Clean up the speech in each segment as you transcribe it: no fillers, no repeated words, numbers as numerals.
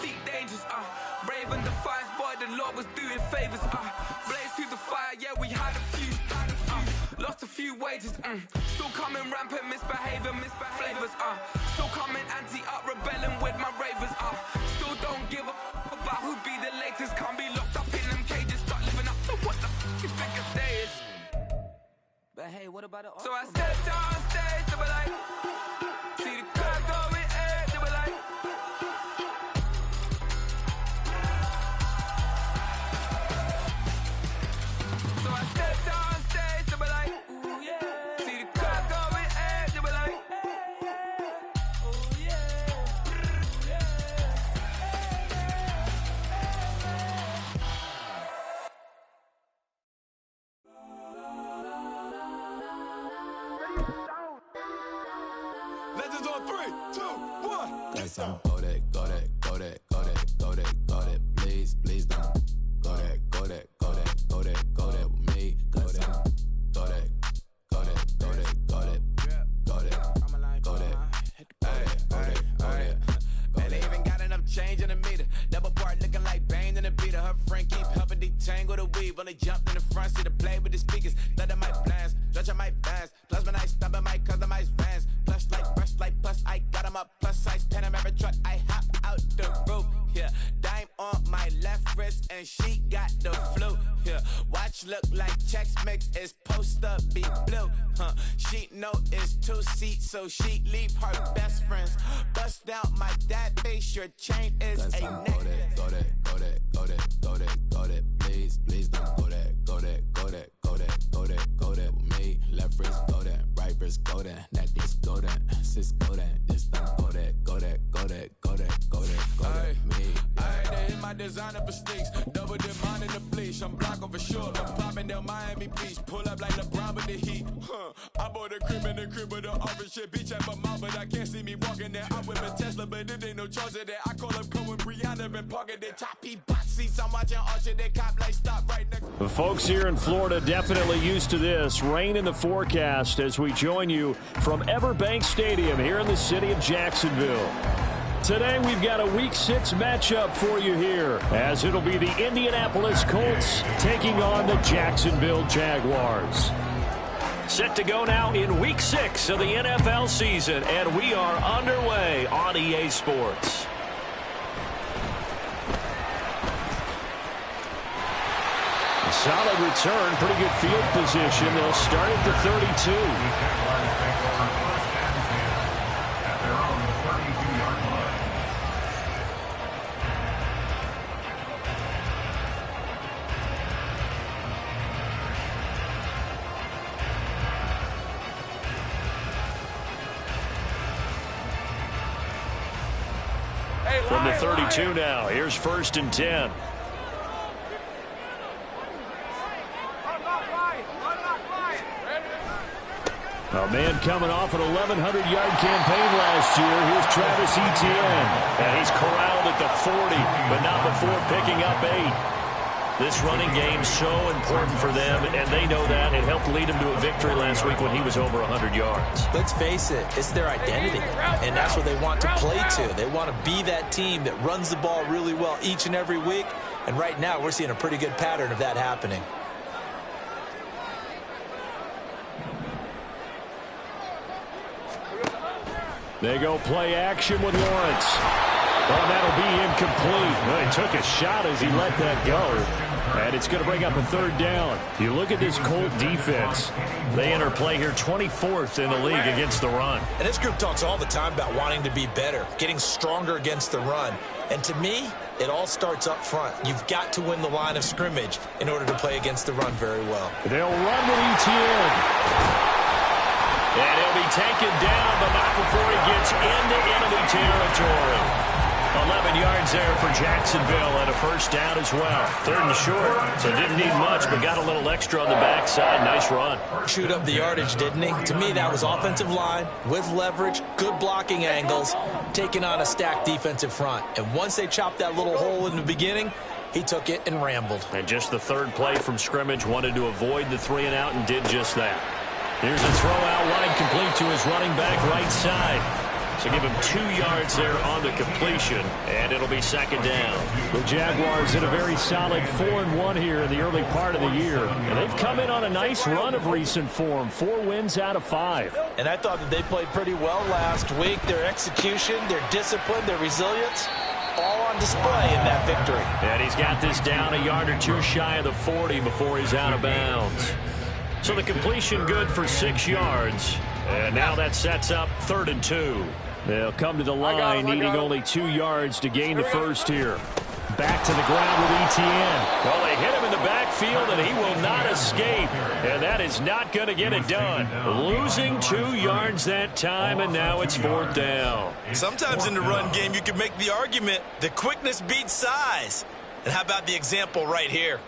seek dangers, brave and defiant, boy, the Lord was doing favors, blaze through the fire, yeah, we had a few, lost a few wages, still coming rampant, misbehavior, flavors, still coming anti-up, rebelling with my ravers, still don't give a about who be the latest, can't be locked up in them cages, start living up to what the f*** is biggest day is. But hey, what about it? So I stepped on stage, they were like, see the crowd going air, they were like, so I stepped on stage, they were like, ooh yeah, see the crowd going air, they were like, ooh yeah, ooh yeah. Legends on 3, 2, 1. That's on go that, go that, go that, go that, go that, go that. Please, please don't go that, go that, go that, go that, go that with me. Go that, go that, go that, go that, go that, go that, go that, go that. Man, they even got enough change in the meter. Double part looking like Bane in the beater. Her friend keep helping detangle the weave. Only jumped in the front seat to play with the speakers. Thunder my plans, stretch on my bands. Plus when I stumble my customized vans. Plush like brush like plus I got 'em up. Plus size Panamera truck. I hop out the roof. Yeah, dime on my left wrist and she got the flu. Yeah, watch look like Chex Mix is supposed to be blue. She know it's 2 seats, so she leave her best friends. Bust out my dad face. Your chain is a necklace. Go that, go that, go that, go that, go that. Please, please don't go that, go that, go that, go that, go that, go that with me. Left wrist go that, right wrist go that, necklace go that, sis go that, it's not go that, go that, go that, go that, go that, go that, me. I had to hit my designer for sticks, double the mine in the bleach. I'm blocking for sure. I'm popping down Miami Beach, pull up like LeBron with the heat. I bought a crib in the crib with the orange shit. Beach at my mouth, but I can't see me walking there. I'm with a Tesla, but it ain't no charge of that. I call up Cohen, Brianna, and parking the top box seats. I'm watching Archer, they cop like stop right next. The folks here in Florida definitely used to this. Rain in the forecast as we join you from Everbank Stadium here in the city of Jacksonville. Today we've got a Week 6 matchup for you here, as it'll be the Indianapolis Colts taking on the Jacksonville Jaguars. Set to go now in Week 6 of the NFL season, and we are underway on EA Sports. Solid return, pretty good field position. They'll start at the 32. From the 32 now, here's 1st and 10. A man coming off an 1,100-yard campaign last year. Here's Travis Etienne. And he's corralled at the 40, but not before picking up 8. This running game's so important for them, and they know that. It helped lead him to a victory last week when he was over 100 yards. Let's face it, it's their identity, and that's what they want to play to. They want to be that team that runs the ball really well each and every week, and right now we're seeing a pretty good pattern of that happening. They go play action with Lawrence. Oh, that'll be incomplete. Well, he took a shot as he let that go. And it's going to bring up a 3rd down. You look at this Colt defense. They enter play here 24th in the league against the run. And this group talks all the time about wanting to be better, getting stronger against the run. And to me, it all starts up front. You've got to win the line of scrimmage in order to play against the run very well. They'll run with Etienne. And he'll be taken down, but not before he gets into enemy territory. 11 yards there for Jacksonville and a 1st down as well. 3rd and short, so didn't need much, but got a little extra on the backside. Nice run. Chewed up the yardage, didn't he? To me, that was offensive line with leverage, good blocking angles, taking on a stacked defensive front. And once they chopped that little hole in the beginning, he took it and rambled. And just the 3rd play from scrimmage, wanted to avoid the 3 and out and did just that. Here's a throw out wide, complete to his running back right side. So give him 2 yards there on the completion, and it'll be second down. The Jaguars in a very solid 4-1 here in the early part of the year. And they've come in on a nice run of recent form, 4 wins out of 5. And I thought that they played pretty well last week. Their execution, their discipline, their resilience, all on display in that victory. And he's got this down a yard or 2 shy of the 40 before he's out of bounds. So the completion good for 6 yards. And now that sets up 3rd and 2. They'll come to the line needing only 2 yards to gain the first here. Back to the ground with Etienne. Well, they hit him in the backfield, and he will not escape. And that is not going to get it done. Losing 2 yards that time, and now it's 4th down. Sometimes in the run game, you can make the argument that quickness beats size. And how about the example right here?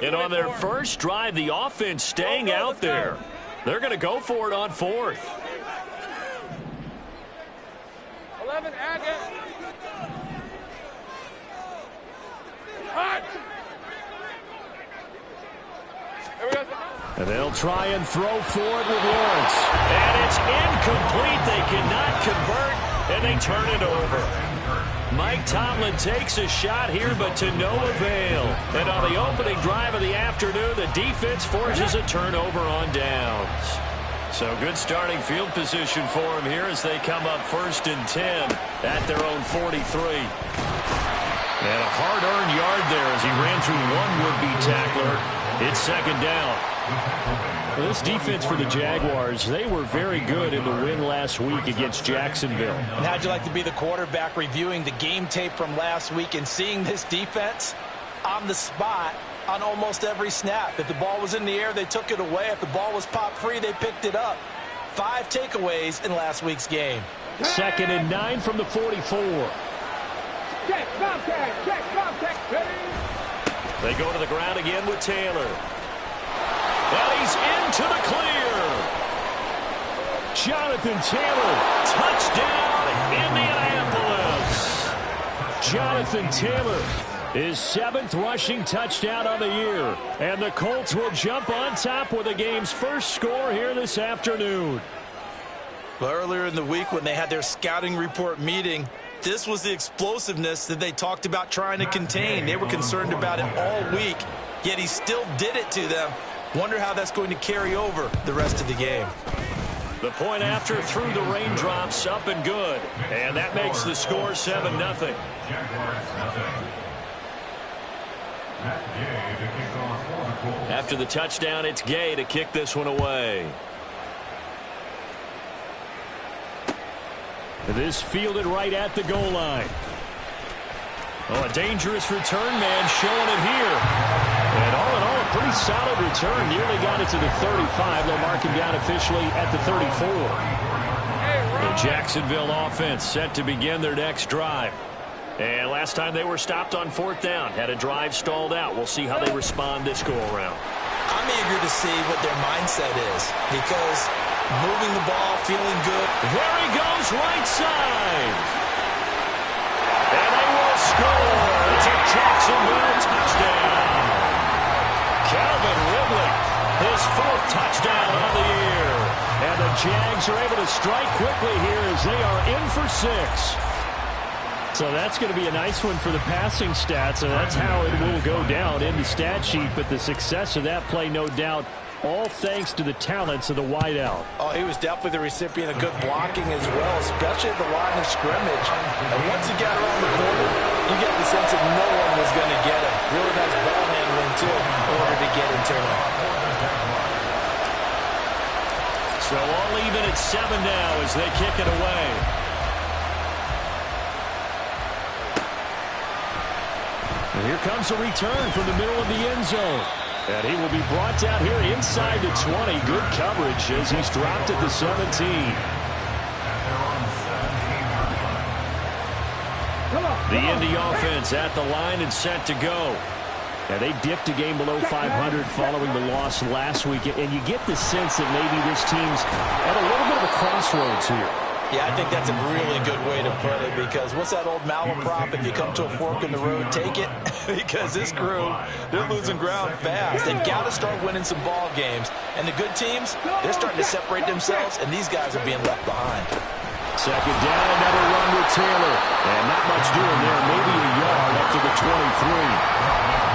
And on their first drive, the offense staying out there. They're going to go for it on 4th. 11, and they'll try and throw for it with Lawrence. And it's incomplete. They cannot convert, and they turn it over. Mike Tomlin takes a shot here, but to no avail. And on the opening drive of the afternoon, the defense forces a turnover on downs. So good starting field position for him here as they come up 1st and 10 at their own 43. And a hard-earned yard there as he ran through one would-be tackler. It's 2nd down. Well, this defense for the Jaguars, they were very good in the win last week against Jacksonville. And how'd you like to be the quarterback reviewing the game tape from last week and seeing this defense on the spot on almost every snap? If the ball was in the air, they took it away. If the ball was popped free, they picked it up. 5 takeaways in last week's game. 2nd and 9 from the 44. check, They go to the ground again with Taylor. And he's into the clear. Jonathan Taylor, touchdown, Indianapolis. Jonathan Taylor, his 7th rushing touchdown of the year. And the Colts will jump on top with the game's first score here this afternoon. Well, earlier in the week when they had their scouting report meeting, this was the explosiveness that they talked about trying to contain. They were concerned about it all week, yet he still did it to them. Wonder how that's going to carry over the rest of the game. The point after through the raindrops, up and good. And that makes the score 7-0. After the touchdown, it's Gay to kick this one away. This fielded right at the goal line. Oh, a dangerous return man showing it here. And all in all, a pretty solid return. Nearly got it to the 35. They'll mark him down officially at the 34. The Jacksonville offense set to begin their next drive. And last time they were stopped on 4th down. Had a drive stalled out. We'll see how they respond this go-around. I'm eager to see what their mindset is because moving the ball, feeling good. There he goes, right side. And they will score. It's a Jacksonville touchdown. Calvin Ridley, his 4th touchdown of the year. And the Jags are able to strike quickly here as they are in for 6. So that's going to be a nice one for the passing stats, and that's how it will go down in the stat sheet. But the success of that play, no doubt, all thanks to the talents of the wideout. Oh, he was definitely the recipient of good blocking as well, especially at the line of scrimmage. And once he got around the corner, you get the sense that no one was going to get him. Really nice ball handling, too, in order to get into him. So all even at 7 now as they kick it away. And here comes a return from the middle of the end zone. And he will be brought down here inside the 20. Good coverage as he's dropped at the 17. The Indy offense at the line and set to go. And they dipped a game below 500 following the loss last week. And you get the sense that maybe this team's at a little bit of a crossroads here. Yeah, I think that's a really good way to put it, because what's that old malaprop? If you come to a fork in the road, take it. Because this crew, they're losing ground fast. They've got to start winning some ball games. And the good teams, they're starting to separate themselves, and these guys are being left behind. Second down, another run with Taylor. And not much doing there, maybe a yard up to the 23.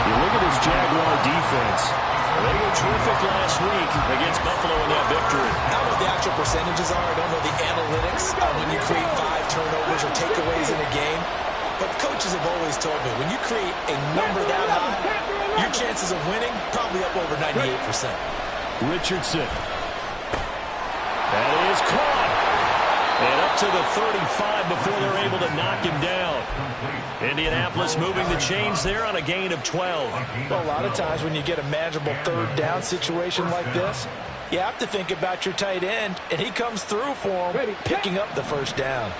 You look at this Jaguar defense. They were terrific last week against Buffalo in that victory. I don't know what the actual percentages are. I don't know the analytics on when you create 5 turnovers or takeaways in a game. But coaches have always told me, when you create a number that high, your chances of winning probably up over 98%. Richardson. That is caught. And up to the 35 before they're able to knock him down. Indianapolis moving the chains there on a gain of 12. Well, a lot of times when you get a manageable third down situation like this, you have to think about your tight end, and he comes through for him, picking up the first down.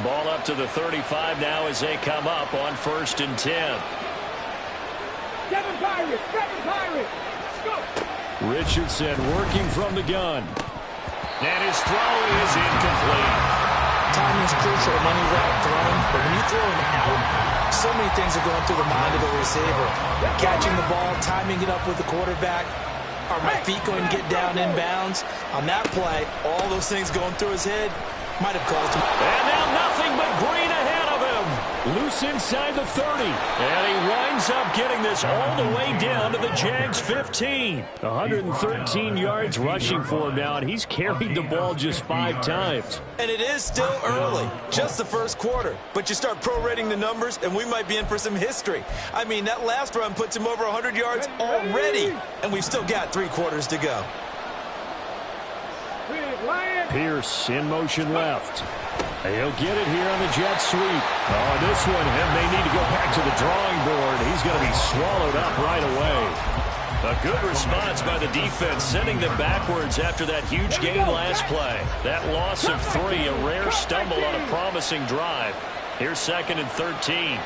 Ball up to the 35 now as they come up on 1st and 10. Seven Pirates! Go! Richardson working from the gun. And his throw is incomplete. Timing is crucial in any route thrown, but when you throw an out, so many things are going through the mind of the receiver. Catching the ball, timing it up with the quarterback. Are my feet going to get down inbounds? On that play, all those things going through his head might have caused him. And now nothing but green ahead of him. Loose inside the 30. And he winds up getting this all the way down to the Jags 15. 113 yards rushing for him now, and he's carried the ball just 5 times. And it is still early, just the first quarter. But you start prorating the numbers, and we might be in for some history. I mean, that last run puts him over 100 yards already, and we've still got 3 quarters to go. Pierce in motion left. He'll get it here on the jet sweep. Oh, this one, and they need to go back to the drawing board. He's going to be swallowed up right away. A good response by the defense, sending them backwards after that huge gain last play. That loss of 3, a rare stumble on a promising drive. Here's 2nd and 13.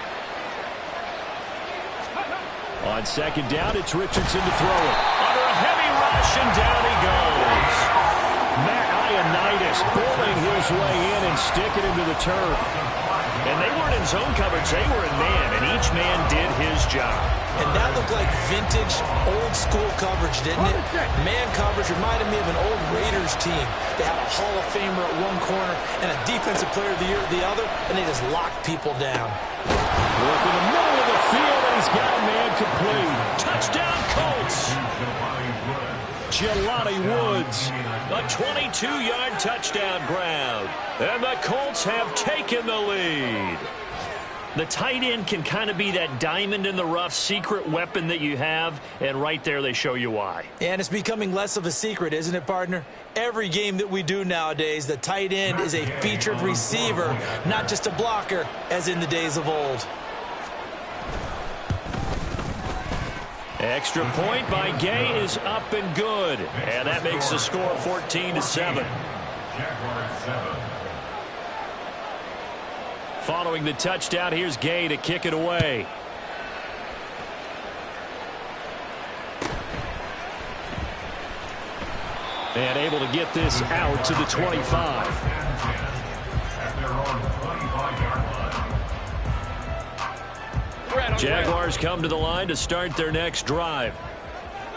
On 2nd down, it's Richardson to throw it. Under a heavy rush, and down he goes. Matt Ioannidis pulling his way in and sticking him to the turf. And they weren't in zone coverage, they were in man, and each man did his job. And that looked like vintage, old-school coverage, didn't it? Man coverage reminded me of an old Raiders team. They had a Hall of Famer at one corner and a Defensive Player of the Year at the other, and they just locked people down. Look in the middle of the field, and he's got a man complete. Touchdown, Colts! Jelani Woods, a 22-yard touchdown grab. And the Colts have taken the lead. The tight end can kind of be that diamond in the rough secret weapon that you have, and right there they show you why. And it's becoming less of a secret, isn't it, partner? Every game that we do nowadays, the tight end is a featured receiver, not just a blocker, as in the days of old. Extra point by Gay is up and good. And that makes the score 14-7. Following the touchdown, here's Gay to kick it away. And able to get this out to the 25. Jaguars come to the line to start their next drive.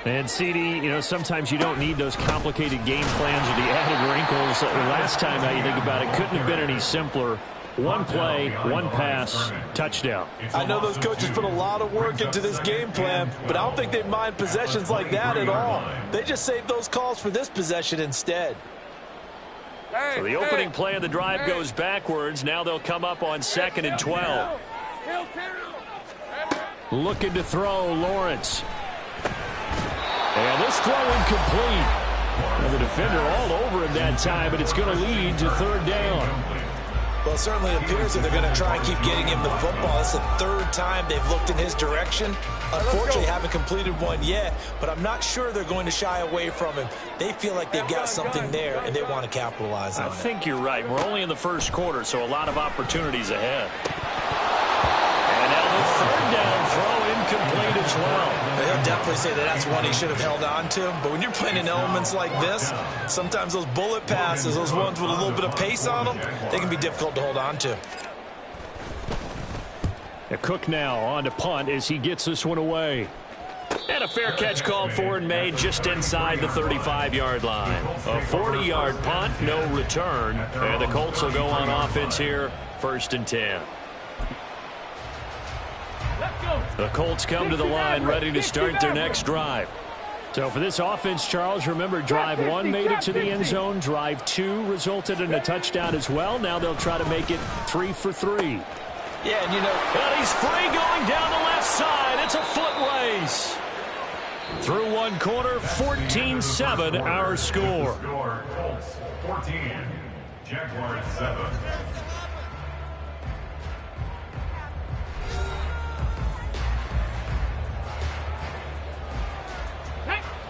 And CD, you know, sometimes you don't need those complicated game plans or the added wrinkles. Last time, now you think about it, couldn't have been any simpler. One play, one pass, touchdown. I know those coaches put a lot of work into this game plan, but I don't think they mind possessions like that at all. They just save those calls for this possession instead. So the opening play of the drive goes backwards. Now they'll come up on 2nd and 12. Looking to throw, Lawrence. And this throw incomplete. Well, the defender all over him that time, but it's going to lead to 3rd down. Well, it certainly appears that they're going to try and keep getting him the football. It's the 3rd time they've looked in his direction. Unfortunately, haven't completed one yet, but I'm not sure they're going to shy away from him. They feel like they've got something there, and they want to capitalize on it. I think you're right. We're only in the first quarter, so a lot of opportunities ahead. And now the 3rd down throw incomplete as well. He'll definitely say that that's one he should have held on to. But when you're playing in elements like this, sometimes those bullet passes, those ones with a little bit of pace on them, they can be difficult to hold on to. Cook now on to punt as he gets this one away. And a fair catch called for and made just inside the 35-yard line. A 40-yard punt, no return. And the Colts will go on offense here, 1st and 10. The Colts come to the line ready to start their next drive. So for this offense, Charles, remember, drive 1 made it to the end zone. Drive 2 resulted in a touchdown as well. Now they'll try to make it 3 for 3. Yeah, and and he's free going down the left side. It's a foot race. Through one quarter, 14-7 our score. Colts 14, Jaguars 7.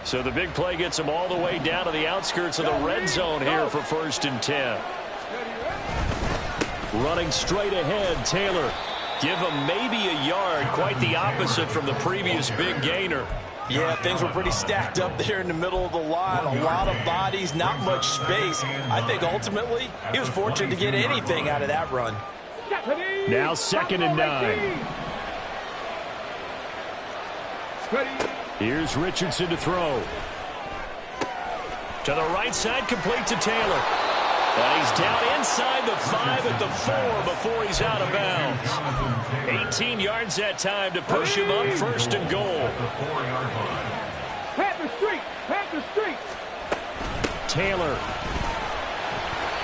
So the big play gets him all the way down to the outskirts of the red zone here for 1st and 10. Running straight ahead, Taylor. Give him maybe a yard, quite the opposite from the previous big gainer. Yeah, things were pretty stacked up there in the middle of the line. A lot of bodies, not much space. I think ultimately he was fortunate to get anything out of that run. Now 2nd and 9. Here's Richardson to throw. To the right side, complete to Taylor. And he's down inside the 5 at the 4 before he's out of bounds. 18 yards that time to push him up, 1st and goal. Panther Street. Taylor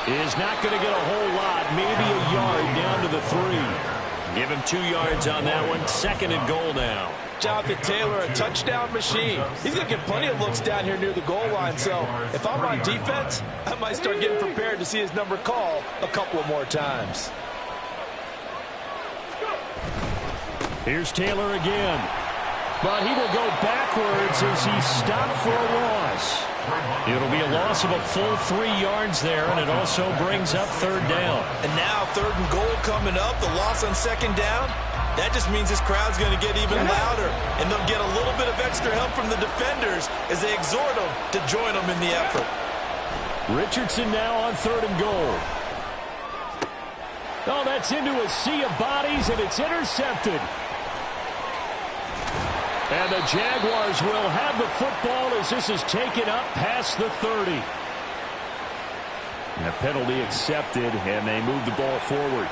is not going to get a whole lot, maybe a yard down to the 3. Give him 2 yards on that one, 2nd and goal now. Jonathan Taylor, a touchdown machine. He's going to get plenty of looks down here near the goal line. So if I'm on defense, I might start getting prepared to see his number called a couple of more times. Here's Taylor again. But he will go backwards as he stopped for a loss. It'll be a loss of a full 3 yards there, and it also brings up 3rd down. And now 3rd and goal coming up, the loss on 2nd down. That just means this crowd's going to get even louder, and they'll get a little bit of extra help from the defenders as they exhort them to join them in the effort. Richardson now on 3rd and goal. Oh, that's into a sea of bodies, and it's intercepted. And the Jaguars will have the football as this is taken up past the 30. And the penalty accepted, and they move the ball forward.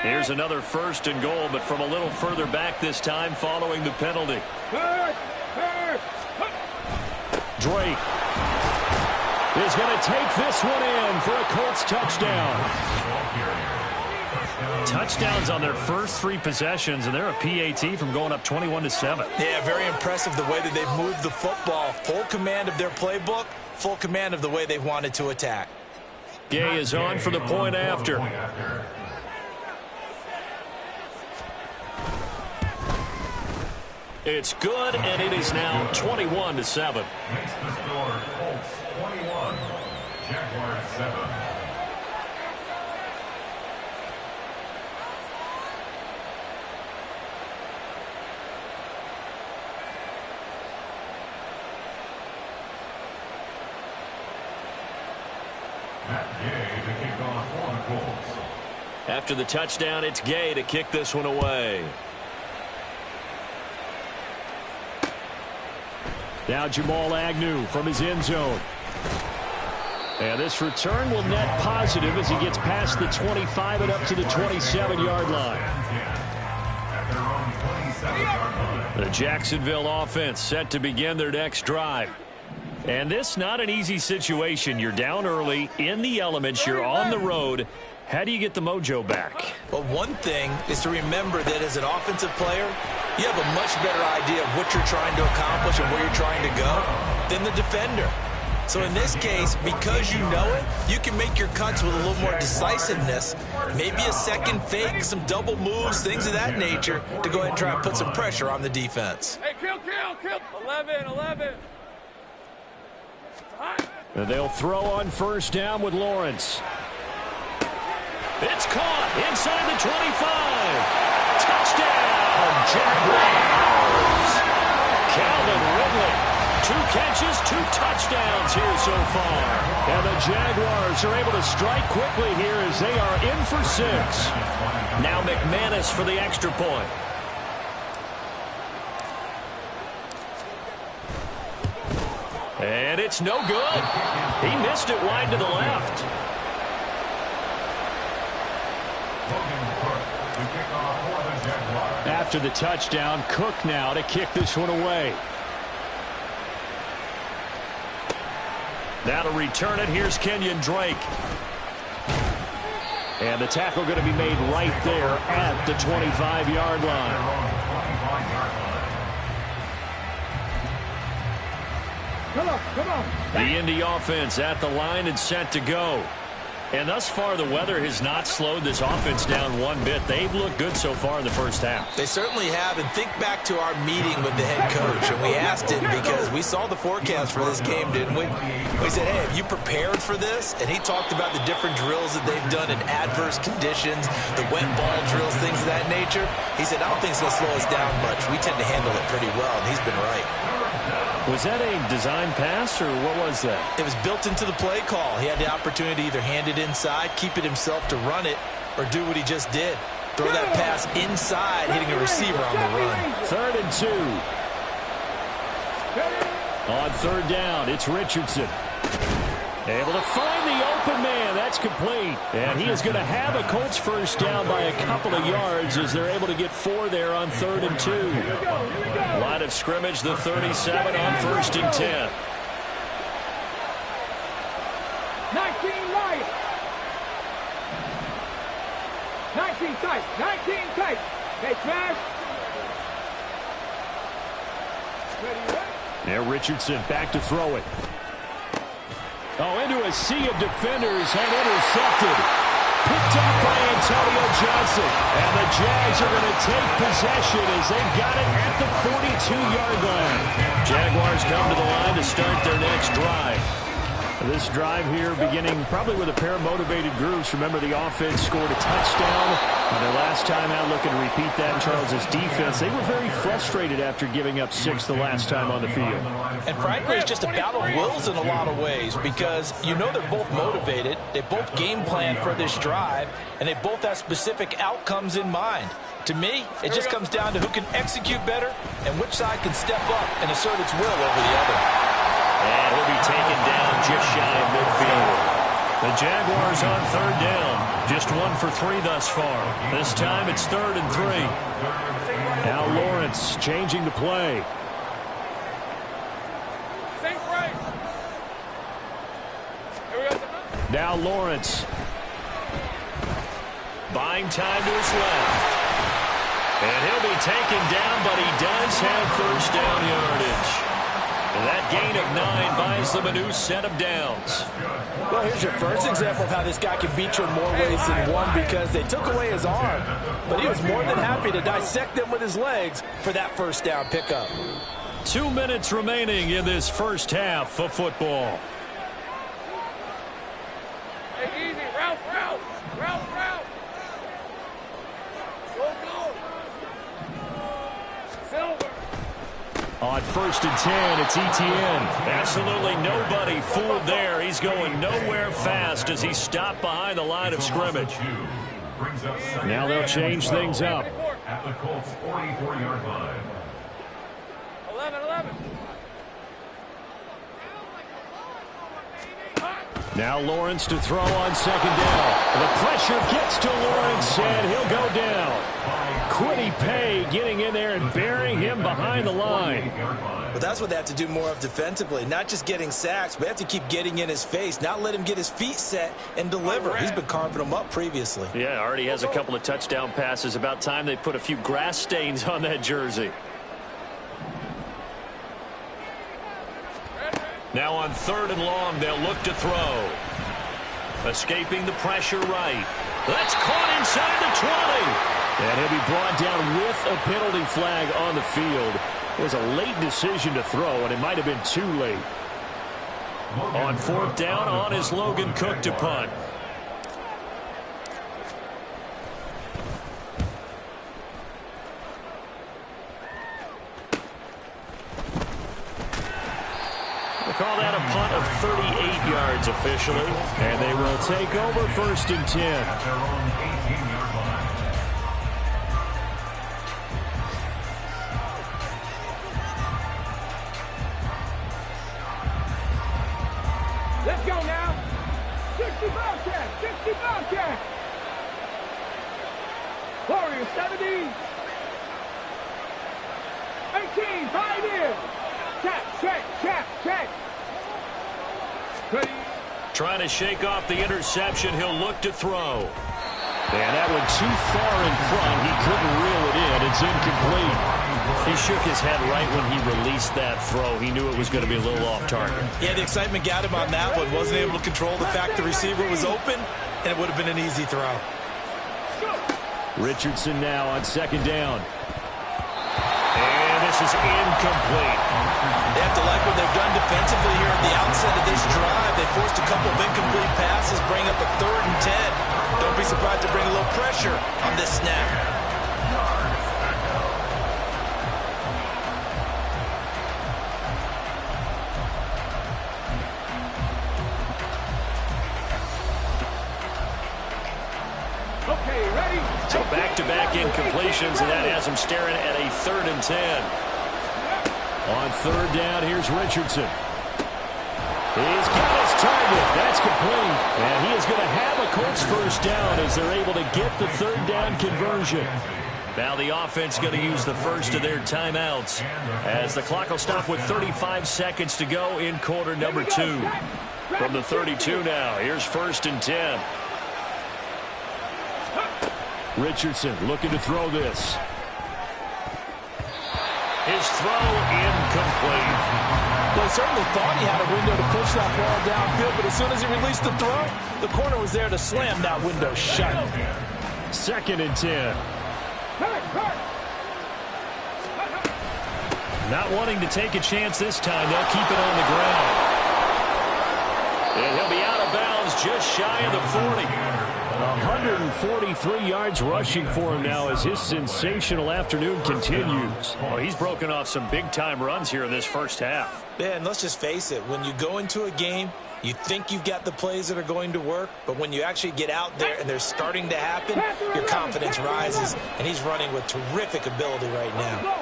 Here's another 1st and goal, but from a little further back this time following the penalty. Drake is going to take this one in for a Colts touchdown. Touchdowns on their first 3 possessions, and they're a PAT from going up 21-7. Yeah, very impressive the way that they've moved the football. Full command of their playbook, full command of the way they've wanted to attack. Gay is on for the point after. It's good, and it is now 21-7. Makes the score Colts 21, Jaguars 7. After the touchdown, it's Gay to kick this one away. Now Jamal Agnew from his end zone. And this return will net positive as he gets past the 25 and up to the 27-yard line. The Jacksonville offense set to begin their next drive. And this not an easy situation. You're down early, in the elements, you're on the road. How do you get the mojo back? Well, one thing is to remember that as an offensive player, you have a much better idea of what you're trying to accomplish and where you're trying to go than the defender. So in this case, because you know it, you can make your cuts with a little more decisiveness. Maybe a second fake, some double moves, things of that nature to go ahead and try and put some pressure on the defense. Hey, kill. 11. And they'll throw on first down with Lawrence. It's caught inside the 25. Touchdown, Jaguars. Calvin Ridley. 2 catches, 2 touchdowns here so far. And the Jaguars are able to strike quickly here as they are in for 6. Now McManus for the extra point. And it's no good. He missed it wide to the left. After the touchdown, Cook now to kick this one away. Now to return it, here's Kenyon Drake. And the tackle going to be made right there at the 25-yard line. Come on. The Indy offense at the line and set to go. And thus far, the weather has not slowed this offense down one bit. They've looked good so far in the first half. They certainly have. And think back to our meeting with the head coach. And we asked him because we saw the forecast for this game, didn't we? We said, hey, have you prepared for this? And he talked about the different drills that they've done in adverse conditions, the wet ball drills, things of that nature. He said, I don't think it's going to slow us down much. We tend to handle it pretty well, and he's been right. Was that a design pass, or what was that? It was built into the play call. He had the opportunity to either hand it inside, keep it himself to run it, or do what he just did. Throw that pass inside, hitting a receiver on the run. 3rd and 2. On 3rd down, it's Richardson. Able to find the open man. That's complete. And he is going to have a Colts first down by a couple of yards as they're able to get 4 there on 3rd and 2. Line of scrimmage, the 37 on 1st and 10. 19 right. 19 tight. Hey, Trash. Ready? Now Richardson back to throw it. Oh, into a sea of defenders and intercepted. Picked up by Antonio Johnson. And the Jags are going to take possession as they've got it at the 42-yard line. Jaguars come to the line to start their next drive. This drive here beginning probably with a pair of motivated groups. Remember, the offense scored a touchdown. And their last time out, looking to repeat that in Charles's defense. They were very frustrated after giving up 6 the last time on the field. And frankly, it's just a battle of wills in a lot of ways because you know they're both motivated. They both game plan for this drive, and they both have specific outcomes in mind. To me, it just comes down to who can execute better and which side can step up and assert its will over the other. And he'll be taken down just shy of midfield. The Jaguars on 3rd down. Just 1 for 3 thus far. This time it's 3rd and 3. Now Lawrence changing the play. Now Lawrence. Buying time to his left. And he'll be taken down, but he does have first down yardage. That gain of 9 buys them a new set of downs. Well, here's your first example of how this guy can beat you in more ways than one because they took away his arm. But he was more than happy to dissect them with his legs for that first down pickup. 2 minutes remaining in this first half of football. Hey, easy. Route. Go. Silver. On 1st and 10, it's Etienne. Absolutely nobody fooled there. He's going nowhere fast as he stopped behind the line of scrimmage. Now they'll change things up. At the Colts 44-yard line. 11. Now Lawrence to throw on 2nd down. The pressure gets to Lawrence, and he'll go down. Quiddy Pay getting in there and burying him behind the line. But that's what they have to do more of defensively. Not just getting sacks, but they have to keep getting in his face, not let him get his feet set and deliver. He's been carving them up previously. Yeah, already has a couple of touchdown passes. About time they put a few grass stains on that jersey. Now on 3rd and long, they'll look to throw. Escaping the pressure right. That's caught inside the 20. And he'll be brought down with a penalty flag on the field. It was a late decision to throw, and it might have been too late. On 4th down, on is Logan Cook to punt. Call that a punt of 38 yards officially. And they will take over 1st and 10. At their own 18-yard line. Let's go now. 60 Bobcat, 60 Bobcat. Warriors 70. 18, 5 in. Check. Ready. Trying to shake off the interception. He'll look to throw. And that one too far in front. He couldn't reel it in. It's incomplete. He shook his head right when he released that throw. He knew it was going to be a little off target. Yeah, the excitement got him on that one. Wasn't able to control the fact the receiver was open, and it would have been an easy throw. Richardson now on 2nd down. And this is incomplete. They have to like what they've done defensively here at the outset of this drive. They forced a couple of incomplete passes, bring up a 3rd and 10. Don't be surprised to bring a little pressure on this snap. Okay, ready? So back-to-back incompletions, and that has him staring at a 3rd and 10. On 3rd down, here's Richardson. He's got his target. That's complete. And he is going to have a Colts 1st down as they're able to get the 3rd down conversion. Now the offense going to use the first of their timeouts as the clock will stop with 35 seconds to go in quarter number 2. From the 32 now, here's 1st and 10. Richardson looking to throw this. His throw incomplete. Well, he certainly thought he had a window to push that ball downfield, but as soon as he released the throw, the corner was there to slam that window shut. 2nd and 10. Not wanting to take a chance this time, they'll keep it on the ground. And he'll be out of bounds just shy of the 40. 143 yards rushing for him now as his sensational afternoon continues. Well, he's broken off some big-time runs here in this first half. Yeah, and let's just face it, when you go into a game, you think you've got the plays that are going to work, but when you actually get out there and they're starting to happen, your confidence rises, and he's running with terrific ability right now.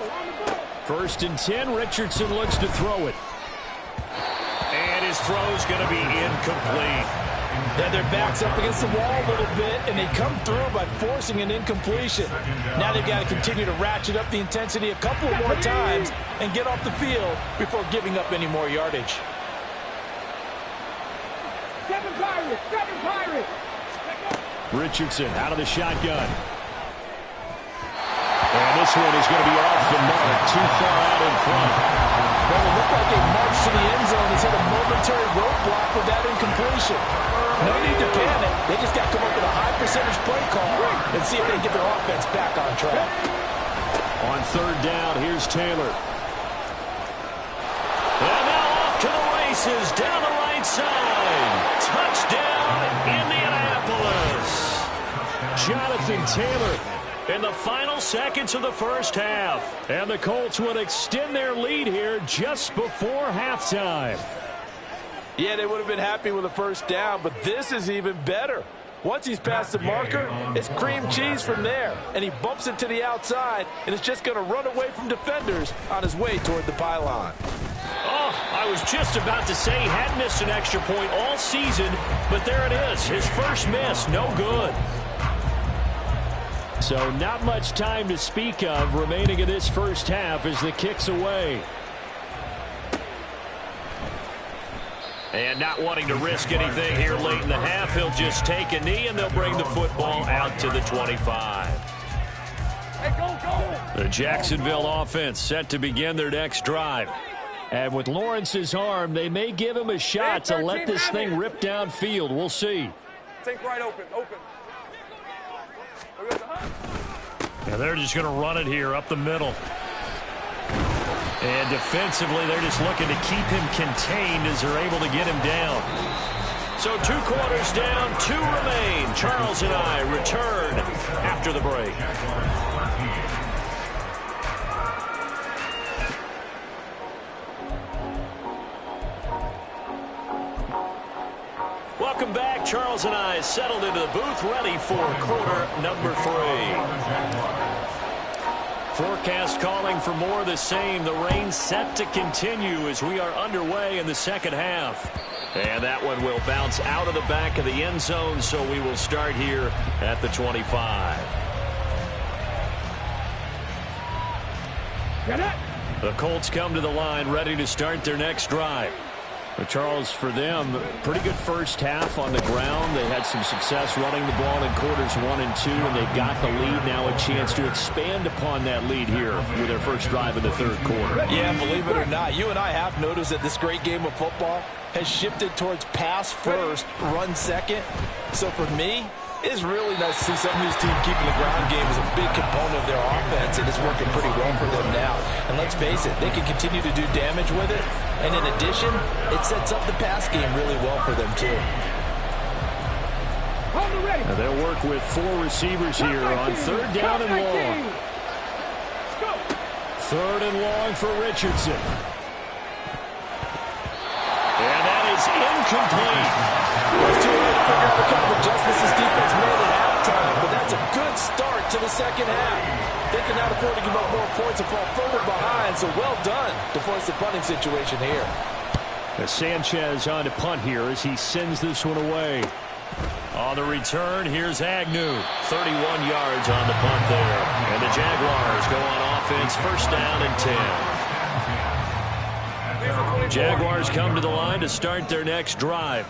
1st and 10, Richardson looks to throw it. And his throw's going to be incomplete. Yeah, their back's up against the wall a little bit, and they come through by forcing an incompletion. Now they've got to continue to ratchet up the intensity a couple more times and get off the field before giving up any more yardage. 7 Pirates! Richardson out of the shotgun. And this one is going to be off the mark, too far out in front. Well, it looked like a march to the end zone has hit a momentary roadblock with that incompletion. No need to panic. They just got to come up with a high percentage play call and see if they can get their offense back on track. On 3rd down, here's Taylor. And now off to the races down the right side. Touchdown, Indianapolis. Jonathan Taylor in the final seconds of the first half. And the Colts would extend their lead here just before halftime. Yeah, they would have been happy with a 1st down, but this is even better. Once he's past the marker, it's cream cheese from there, and he bumps it to the outside, and it's just going to run away from defenders on his way toward the pylon. Oh, I was just about to say he hadn't missed an extra point all season, but there it is, his first miss, no good. So not much time to speak of remaining in this first half as the kick's away. And not wanting to risk anything here late in the half, he'll just take a knee and they'll bring the football out to the 25. Hey, go! The Jacksonville offense set to begin their next drive. And with Lawrence's arm, they may give him a shot to let this thing rip downfield. We'll see. Think right open. And they're just going to run it here up the middle. And defensively, they're just looking to keep him contained as they're able to get him down. So 2 quarters down, 2 remain. Charles and I return after the break. Welcome back. Charles and I settled into the booth, ready for quarter number 3. Forecast calling for more of the same. The rain set to continue as we are underway in the second half. And that one will bounce out of the back of the end zone, so we will start here at the 25. Get it. The Colts come to the line ready to start their next drive. But Charles, for them, pretty good first half on the ground. They had some success running the ball in quarters 1 and 2, and they got the lead. Now a chance to expand upon that lead here with their first drive in the third quarter. Yeah, believe it or not, you and I have noticed that this great game of football has shifted towards pass first, run second. So for me, it's really nice to see some of these teams keeping the ground game as a big component of their offense, and it's working pretty well for them now. And let's face it, they can continue to do damage with it. And in addition, it sets up the pass game really well for them too. Now they'll work with 4 receivers here on third down and long. Third and long for Richardson. And that is incomplete. It's too late to figure out what kind of adjustments this defense made at halftime, but that's a good start to the second half. They can now afford to give up more points and fall further behind, so well done to force the punting situation here. Sanchez on to punt here as he sends this one away. On the return, here's Agnew. 31 yards on the punt there. And the Jaguars go on offense, first down and 10. Jaguars come to the line to start their next drive.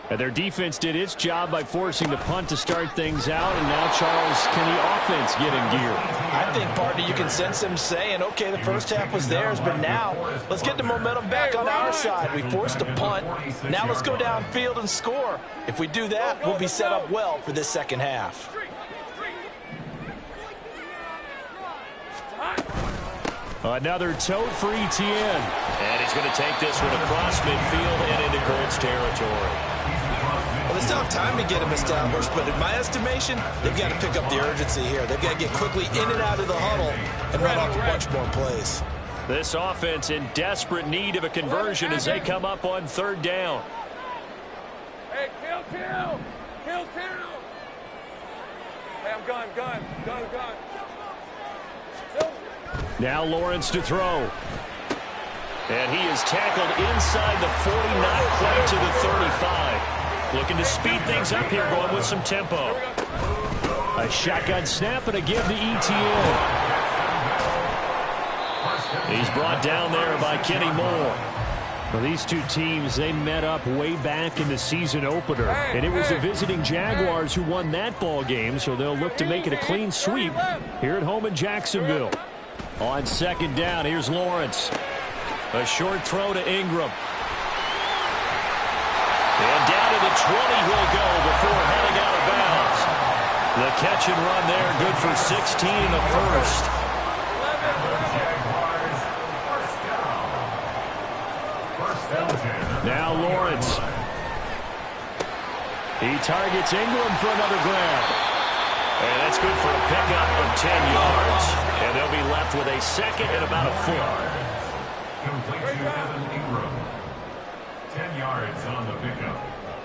And their defense did its job by forcing the punt to start things out. And now, Charles, can the offense get in gear? I think, partner, you can sense them saying, okay, the first half was theirs, but now let's get the momentum back on our side. We forced a punt. Now let's go downfield and score. If we do that, we'll be set up well for this second half. Another tote for Etienne. And he's going to take this one across midfield and into Colts territory. Well, they still have time to get him established, but in my estimation, they've got to pick up the urgency here. They've got to get quickly in and out of the huddle and run off a bunch more plays. This offense in desperate need of a conversion as they come up on third down. Hey, kill. Hey, I'm gun. Now Lawrence to throw. And he is tackled inside the 40, not quite to the 35. Looking to speed things up here, going with some tempo. A shotgun snap and a give to Etienne. He's brought down there by Kenny Moore. Well, these two teams, they met up way back in the season opener. And it was the visiting Jaguars who won that ball game, so they'll look to make it a clean sweep here at home in Jacksonville. On second down, here's Lawrence. A short throw to Ingram. And down to the 20 he'll go before heading out of bounds. The catch and run there, good for 16 in the first. Now Lawrence. He targets Ingram for another grab. And that's good for a pickup of 10 yards. And they'll be left with a second and about a foot. Complete to Evan Ingram. 10 yards on the pickup.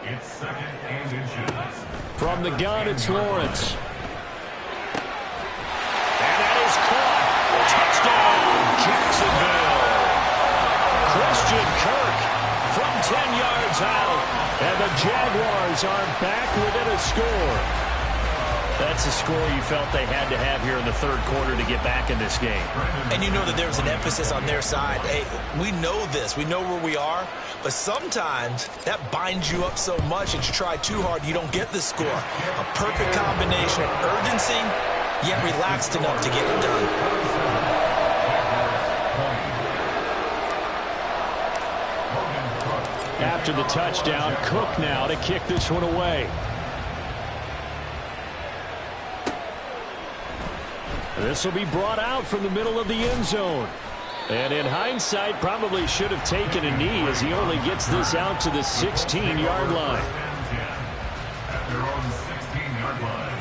It's second and inches. From the gun, it's Lawrence. And that is caught. Touchdown, Jacksonville. Christian Kirk from 10 yards out. And the Jaguars are back within a score. That's a score you felt they had to have here in the third quarter to get back in this game. And you know that there's an emphasis on their side. Hey, we know this. We know where we are. But sometimes that binds you up so much that you try too hard, you don't get the score. A perfect combination of urgency, yet relaxed enough to get it done. After the touchdown, Cook now to kick this one away. This will be brought out from the middle of the end zone. And in hindsight, probably should have taken a knee as he only gets this out to the 16-yard line. At their own 16-yard line.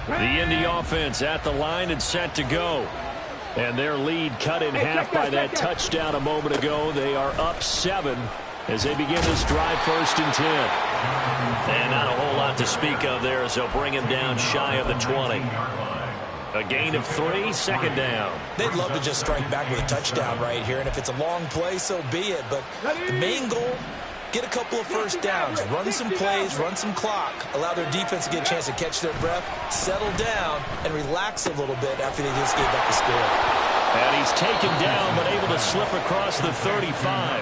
The Indy offense at the line and set to go. And their lead cut in half by that touchdown a moment ago. They are up 7 as they begin this drive, 1st and 10. And not a whole lot to speak of there as they'll bring him down shy of the 20. A gain of 3, 2nd down. They'd love to just strike back with a touchdown right here, and if it's a long play, so be it. But the main goal, get a couple of first downs, run some plays, run some clock, allow their defense to get a chance to catch their breath, settle down, and relax a little bit after they just gave up the score. And he's taken down but able to slip across the 35.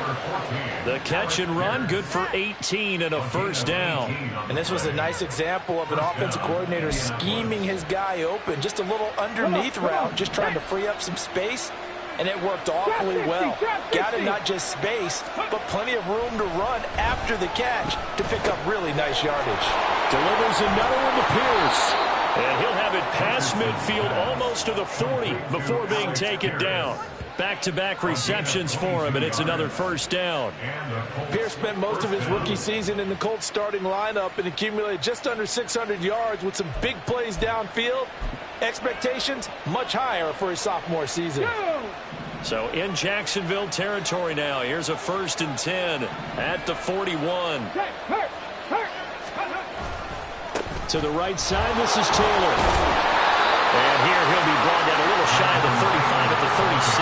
The catch and run, good for 18 and a 1st down. And this was a nice example of an offensive coordinator scheming his guy open. Just a little underneath route, just trying to free up some space. And it worked awfully well. Got him not just space, but plenty of room to run after the catch to pick up really nice yardage. Delivers another one to Pierce. And he'll have it past midfield almost to the 40 before being taken down. Back-to-back receptions for him, and it's another 1st down. Pierce spent most of his rookie season in the Colts starting lineup and accumulated just under 600 yards with some big plays downfield. Expectations much higher for his sophomore season. So in Jacksonville territory now. Here's a 1st and 10 at the 41. To the right side, this is Taylor. And here he'll be brought down a little shy of the 35 at the 36.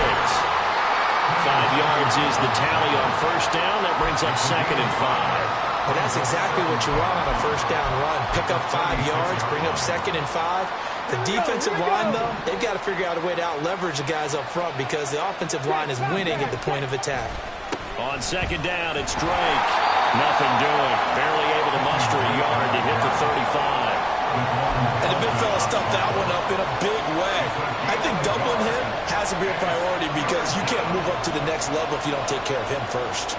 5 yards is the tally on 1st down. That brings up 2nd and 5. And that's exactly what you want on a 1st down run. Pick up 5 yards, bring up 2nd and 5. The defensive line, though, they've got to figure out a way to out-leverage the guys up front because the offensive line is winning at the point of attack. On 2nd down, it's Drake. Nothing doing. Barely able to muster a yard to hit the 35. And the big fella stuffed that one up in a big way. I think doubling him has to be a priority because you can't move up to the next level if you don't take care of him first.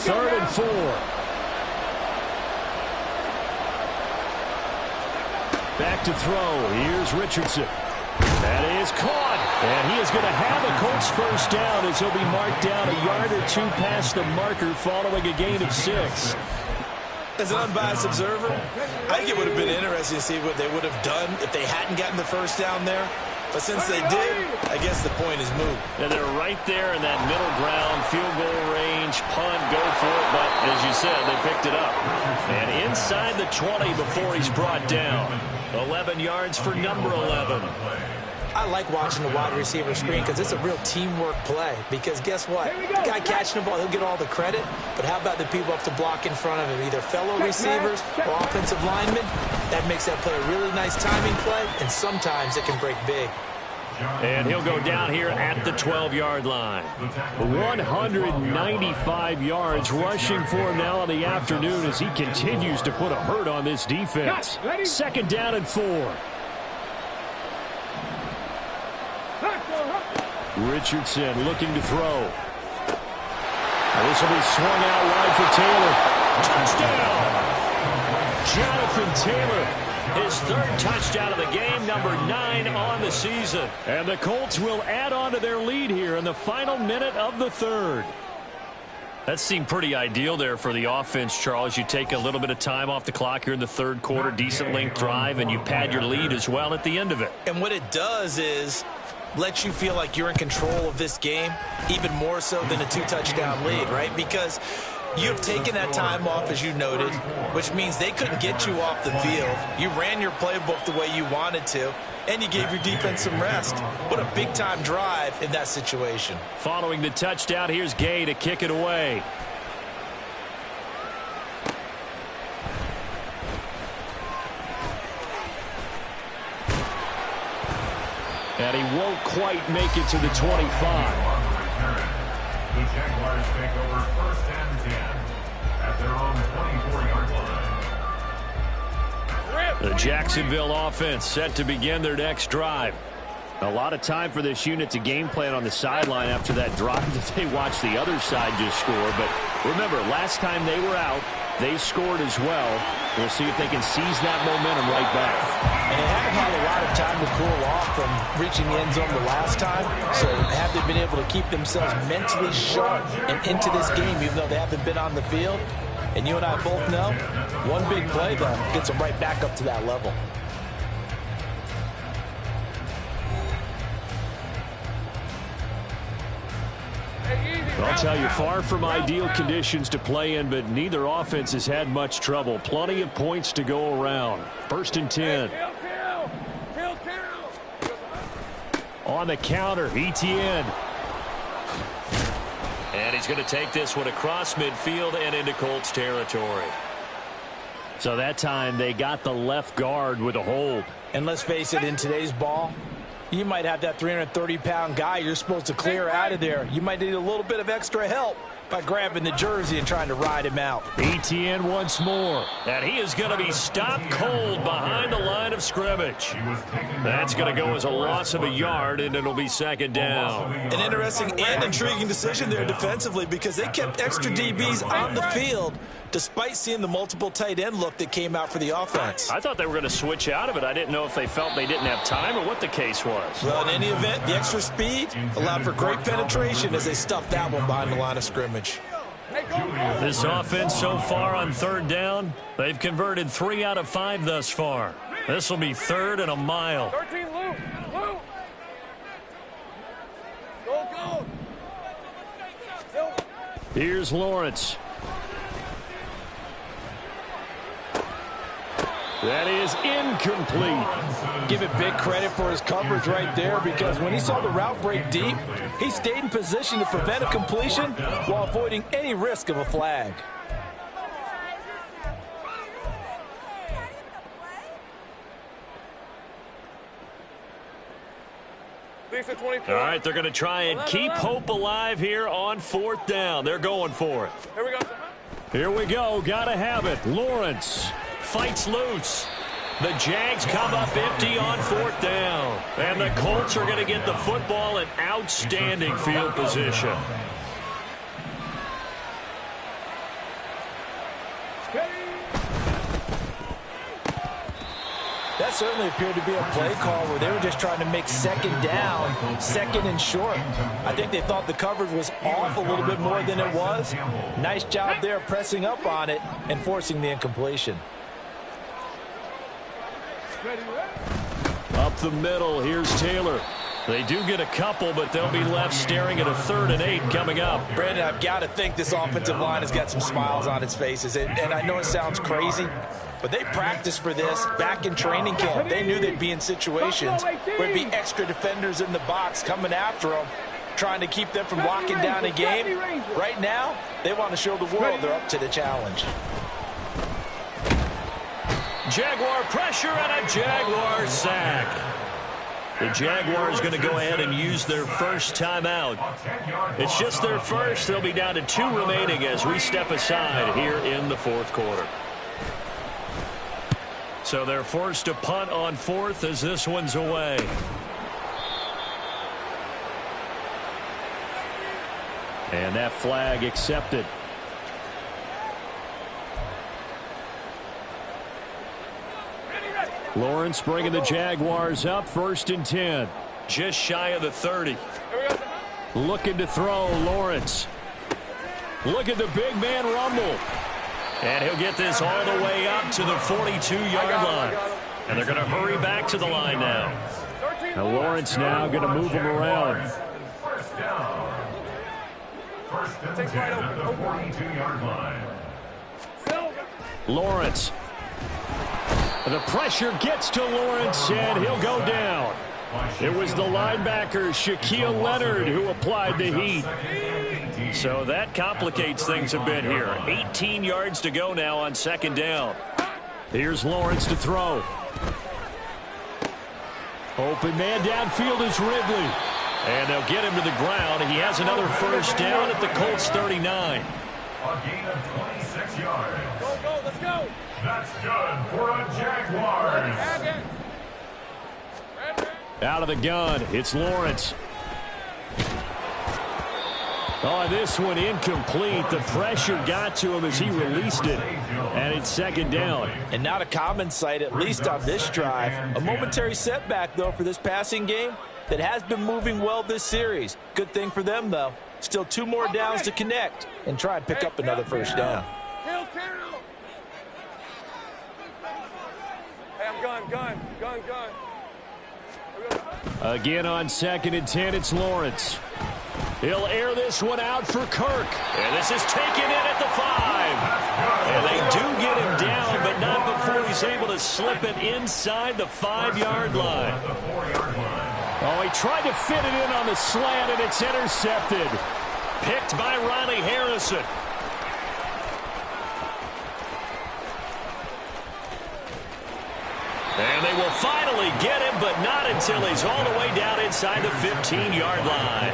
Third and 4. Back to throw. Here's Richardson. That is caught. And he is going to have a Colts 1st down as he'll be marked down a yard or 2 past the marker following a gain of 6. As an unbiased observer, I think it would have been interesting to see what they would have done if they hadn't gotten the 1st down there. But since they did, I guess the point is moot. And they're right there in that middle ground, field goal range, punt, go for it. But as you said, they picked it up. And inside the 20 before he's brought down. 11 yards for number 11. I like watching the wide receiver screen because it's a real teamwork play. Because guess what? The guy catching the ball, he'll get all the credit. But how about the people up to block in front of him? Either fellow receivers or offensive linemen. That makes that play a really nice timing play. And sometimes it can break big. And he'll go down here at the 12-yard line. 195 yards rushing for him now in the afternoon as he continues to put a hurt on this defense. 2nd down and 4. Richardson looking to throw. This will be swung out wide for Taylor. Touchdown! Jonathan Taylor, his 3rd touchdown of the game, number 9 on the season. And the Colts will add on to their lead here in the final minute of the 3rd. That seemed pretty ideal there for the offense, Charles. You take a little bit of time off the clock here in the 3rd quarter, decent length drive, and you pad your lead as well at the end of it. And what it does is let you feel like you're in control of this game, even more so than a 2-touchdown lead, right? Because you've taken that time off, as you noted, which means they couldn't get you off the field. You ran your playbook the way you wanted to, and you gave your defense some rest. What a big-time drive in that situation. Following the touchdown, here's Gay to kick it away. And he won't quite make it to the 25. The Jaguars take over 1st and 10 at their own 24-yard line. The Jacksonville offense set to begin their next drive. A lot of time for this unit to game plan on the sideline after that drive that they watched the other side just score. But remember, last time they were out, they scored as well. We'll see if they can seize that momentum right back. And they haven't had a lot of time to cool off from reaching the end zone the last time. So have they been able to keep themselves mentally sharp and into this game, even though they haven't been on the field? And you and I both know, one big play, though, gets them right back up to that level. I'll tell you, far from ideal conditions to play in, but neither offense has had much trouble. Plenty of points to go around. 1st and 10. On the counter, Etienne. And he's going to take this one across midfield and into Colts territory. So that time they got the left guard with a hold. And let's face it, in today's ball, you might have that 330-pound guy you're supposed to clear out of there. You might need a little bit of extra help by grabbing the jersey and trying to ride him out. Etienne once more. And he is going to be stopped cold behind the line of scrimmage. That's going to go as a loss of a yard, and it'll be 2nd down. An interesting and intriguing decision there defensively, because they kept extra DBs on the field despite seeing the multiple tight end look that came out for the offense. I thought they were going to switch out of it. I didn't know if they felt they didn't have time or what the case was. Well, in any event, the extra speed allowed for great penetration as they stuffed that one behind the line of scrimmage. This offense so far on 3rd down, they've converted 3 out of 5 thus far. This will be 3rd and a mile. 13, Luke. Go. Here's Lawrence. That is incomplete. Give it big credit for his coverage right there, because when he saw the route break deep, he stayed in position to prevent a completion while avoiding any risk of a flag. Lisa, 24. All right, they're going to try and keep hope alive here on 4th down. They're going for it. Here we go. Here we go. Got to have it. Lawrence fights loose. The Jags come up empty on 4th down. And the Colts are going to get the football in outstanding field position. That certainly appeared to be a play call where they were just trying to make 2nd down, 2nd and short. I think they thought the coverage was off a little bit more than it was. Nice job there pressing up on it and forcing the incompletion. Up the middle, here's Taylor. They do get a couple, but they'll be left staring at a 3rd and 8 coming up. Brandon, I've got to think this offensive line has got some smiles on its faces. And I know it sounds crazy, but they practiced for this back in training camp. They knew they'd be in situations where there'd be extra defenders in the box coming after them, trying to keep them from locking down a game. Right now, they want to show the world they're up to the challenge. Jaguar pressure and a Jaguar sack. The Jaguars going to go ahead and use their first timeout. It's just their first. They'll be down to 2 remaining as we step aside here in the 4th quarter. So they're forced to punt on 4th as this one's away. And that flag accepted. Lawrence bringing the Jaguars up 1st and 10. Just shy of the 30. Looking to throw, Lawrence. Look at the big man rumble. And he'll get this all the way up to the 42-yard line. And they're going to hurry back to the line now. Now Lawrence now going to move him around. First down. 1st and 10 at the 42-yard line. Lawrence. The pressure gets to Lawrence, and he'll go down. It was the linebacker, Shaquille Leonard, who applied the heat. So that complicates things a bit here. 18 yards to go now on 2nd down. Here's Lawrence to throw. Open man downfield is Ridley. And they'll get him to the ground. He has another first down at the Colts 39. A gain of 26 yards. Go, let's go. That's good for a Jaguars. Out of the gun, it's Lawrence. Oh, this one incomplete. The pressure got to him as he released it. And it's second down. And not a common sight, at least on this drive. A momentary setback, though, for this passing game that has been moving well this series. Good thing for them, though. Still 2 more downs to connect and try and pick up another first down. Hey, I'm gun. Again on 2nd and 10, it's Lawrence. He'll air this one out for Kirk. And this is taken in at the 5. And they do get him down, but not before he's able to slip it inside the 5-yard line. Oh, he tried to fit it in on the slant, and it's intercepted. Picked by Riley Harrison. And they will finally get him, but not until he's all the way down inside the 15-yard line.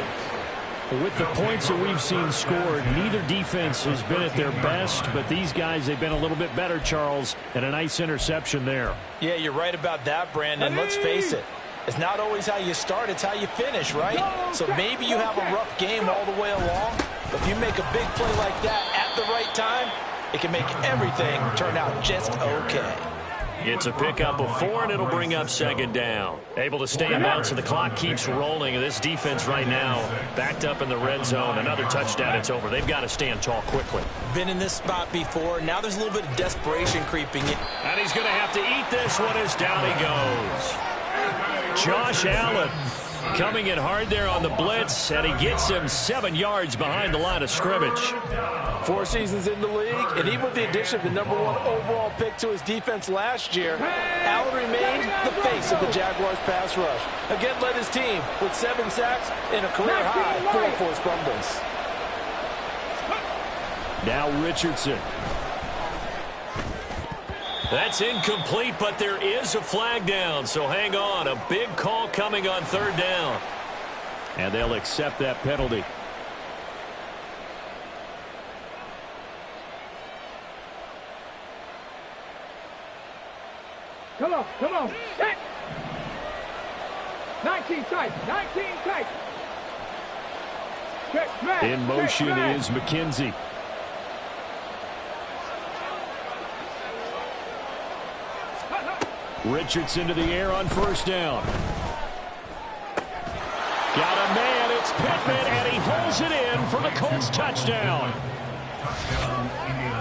With the points that we've seen scored, neither defense has been at their best, but these guys, they've been a little bit better, Charles, and a nice interception there. Yeah, you're right about that, Brandon. Let's face it. It's not always how you start, it's how you finish, right? So maybe you have a rough game all the way along, but if you make a big play like that at the right time, it can make everything turn out just okay. It's a pickup of 4, and it'll bring up second down. Able to stay in bounds, and the clock keeps rolling. And this defense right now backed up in the red zone. Another touchdown, it's over. They've got to stand tall quickly. Been in this spot before. Now there's a little bit of desperation creeping in. And he's going to have to eat this one as down he goes. Josh Allen coming in hard there on the blitz, and he gets him 7 yards behind the line of scrimmage. 4 seasons in the league, and even with the addition of the #1 overall pick to his defense last year, Allen remained the face of the Jaguars pass rush. Again, led his team with 7 sacks and a career-high 4 forced fumbles. Now Richardson. That's incomplete, but there is a flag down, so hang on. A big call coming on 3rd down. And they'll accept that penalty. Come on. Set. 19 tight. In motion is McKenzie. Richardson to the air on 1st down. Got a man, it's Pittman, and he holds it in for the Colts touchdown.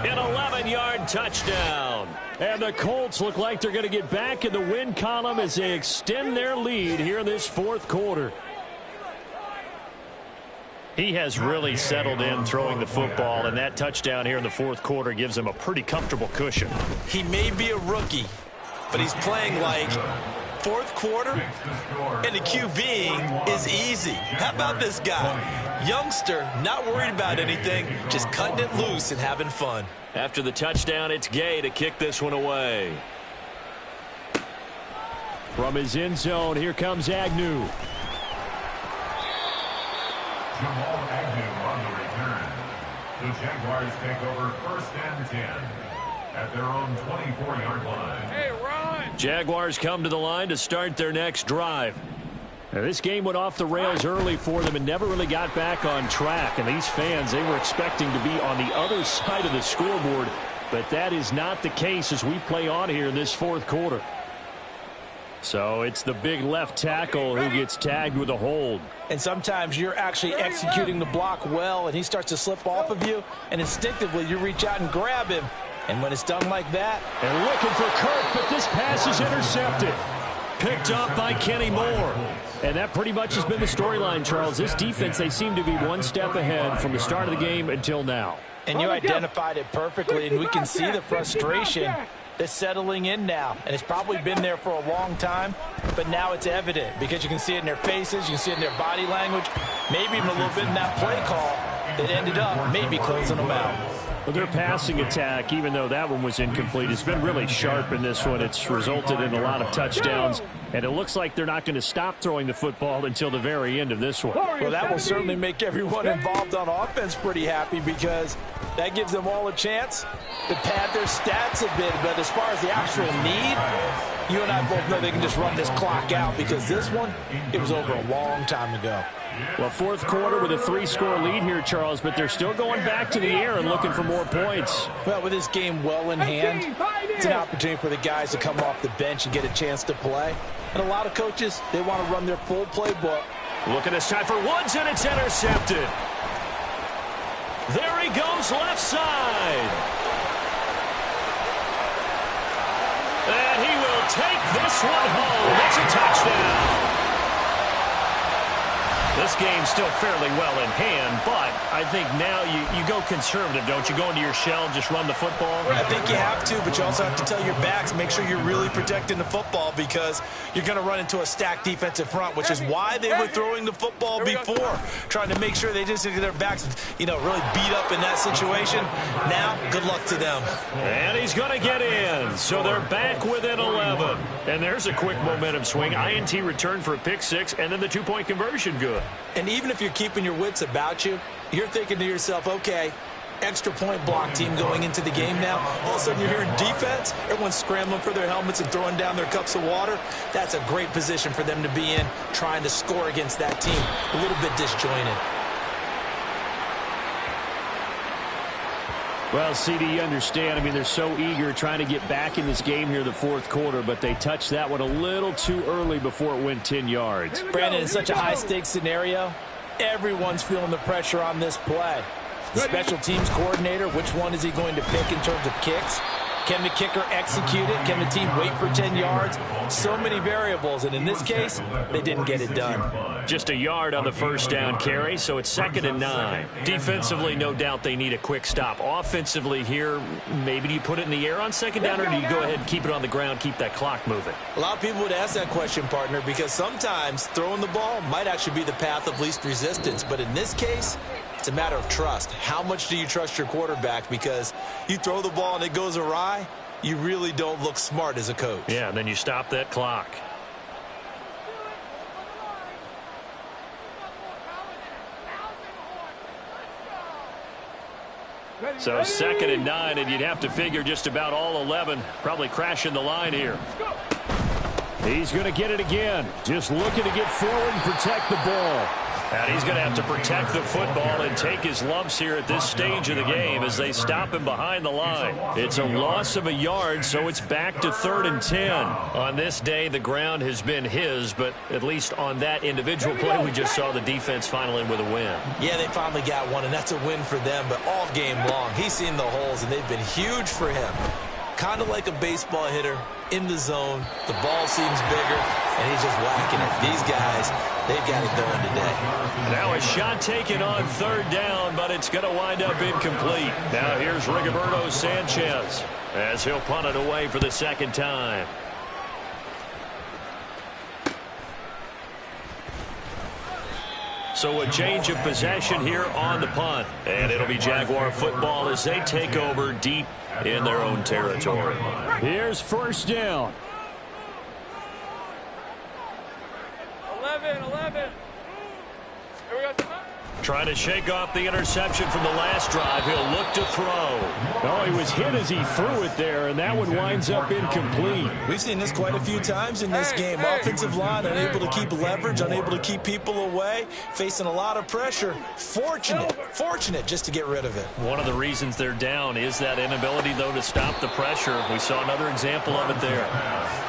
An 11-yard touchdown. And the Colts look like they're going to get back in the win column as they extend their lead here in this 4th quarter. He has really settled in throwing the football, and that touchdown here in the 4th quarter gives him a pretty comfortable cushion. He may be a rookie, but he's playing like 4th quarter, and the QBing is easy. How about this guy? Youngster, not worried about anything, just cutting it loose and having fun. After the touchdown, it's Gay to kick this one away. From his end zone, here comes Agnew. Jamal Agnew on the return. The Jaguars take over 1st and 10 at their own 24-yard line. Hey, Ron! Jaguars come to the line to start their next drive. Now, this game went off the rails early for them and never really got back on track. And these fans, they were expecting to be on the other side of the scoreboard. But that is not the case as we play on here in this 4th quarter. So it's the big left tackle who gets tagged with a hold. And sometimes you're actually executing the block well, and he starts to slip off of you, and instinctively you reach out and grab him. And when it's done like that... And looking for Kirk, but this pass is intercepted. Picked up by Kenny Moore. And that pretty much has been the storyline, Charles. This defense, they seem to be one step ahead from the start of the game until now. And you identified it perfectly, and we can see the frustration that's settling in now. And it's probably been there for a long time, but now it's evident because you can see it in their faces, you can see it in their body language, maybe even a little bit in that play call that ended up maybe closing them out. Well, their passing attack, even though that one was incomplete, has been really sharp in this one. It's resulted in a lot of touchdowns, and it looks like they're not going to stop throwing the football until the very end of this one. Well, that will certainly make everyone involved on offense pretty happy because that gives them all a chance to pad their stats a bit. But as far as the actual need, you and I both know they can just run this clock out because this one, it was over a long time ago. Well, fourth quarter with a 3-score lead here, Charles, but they're still going back to the air and looking for more points. Well, with this game well in hand, it's an opportunity for the guys to come off the bench and get a chance to play. And a lot of coaches, they want to run their full playbook. Look at this time for Woods, and it's intercepted. There he goes, left side. And he will take this one home. It's a touchdown. This game's still fairly well in hand, but I think now you go conservative, don't you? Go into your shell, just run the football? I think you have to, but you also have to tell your backs, make sure you're really protecting the football because you're going to run into a stacked defensive front, which is why they were throwing the football before, trying to make sure they just get their backs, really beat up in that situation. Now, good luck to them. And he's going to get in, so they're back within 11. And there's a quick momentum swing. INT return for a pick six, and then the two-point conversion good. And even if you're keeping your wits about you, you're thinking to yourself, okay, extra point block team going into the game now. All of a sudden you're hearing defense. Everyone's scrambling for their helmets and throwing down their cups of water. That's a great position for them to be in, trying to score against that team. A little bit disjointed. Well, CD, you understand. I mean, they're so eager trying to get back in this game here in the fourth quarter, but they touched that one a little too early before it went 10 yards. Brandon, in such a high-stakes scenario, everyone's feeling the pressure on this play. The special teams coordinator, which one is he going to pick in terms of kicks? Can the kicker execute it? Can the team wait for 10 yards? So many variables, and in this case, they didn't get it done. Just a yard on the first down carry, so it's 2nd and 9. Defensively, no doubt they need a quick stop. Offensively here, maybe do you put it in the air on 2nd down, or do you go ahead and keep it on the ground, keep that clock moving? A lot of people would ask that question, partner, because sometimes throwing the ball might actually be the path of least resistance. But in this case, it's a matter of trust. How much do you trust your quarterback? Because you throw the ball and it goes awry, you really don't look smart as a coach. Yeah, and then you stop that clock. So 2nd and 9, and you'd have to figure just about all 11 probably crashing the line here. He's going to get it again. Just looking to get forward and protect the ball. And he's going to have to protect the football and take his lumps here at this stage of the game as they stop him behind the line. It's a loss of a yard, so it's back to 3rd and 10. On this day, the ground has been his, but at least on that individual play, we just saw the defense finally with a win. Yeah, they finally got one, and that's a win for them, but all game long, he's seen the holes, and they've been huge for him. Kind of like a baseball hitter in the zone. The ball seems bigger, and he's just whacking it. These guys, they've got it going today. Now a shot taken on 3rd down, but it's going to wind up incomplete. Now here's Rigoberto Sanchez as he'll punt it away for the 2nd time. So a change of possession here on the punt. And it'll be Jaguar football as they take over deep in their own territory. Here's 1st down. 11. Here we go. Trying to shake off the interception from the last drive. He'll look to throw. Oh, he was hit as he threw it there, and that one winds up incomplete. We've seen this quite a few times in this game. Offensive line unable to keep leverage, unable to keep people away, facing a lot of pressure. Fortunate just to get rid of it. One of the reasons they're down is that inability, though, to stop the pressure. We saw another example of it there.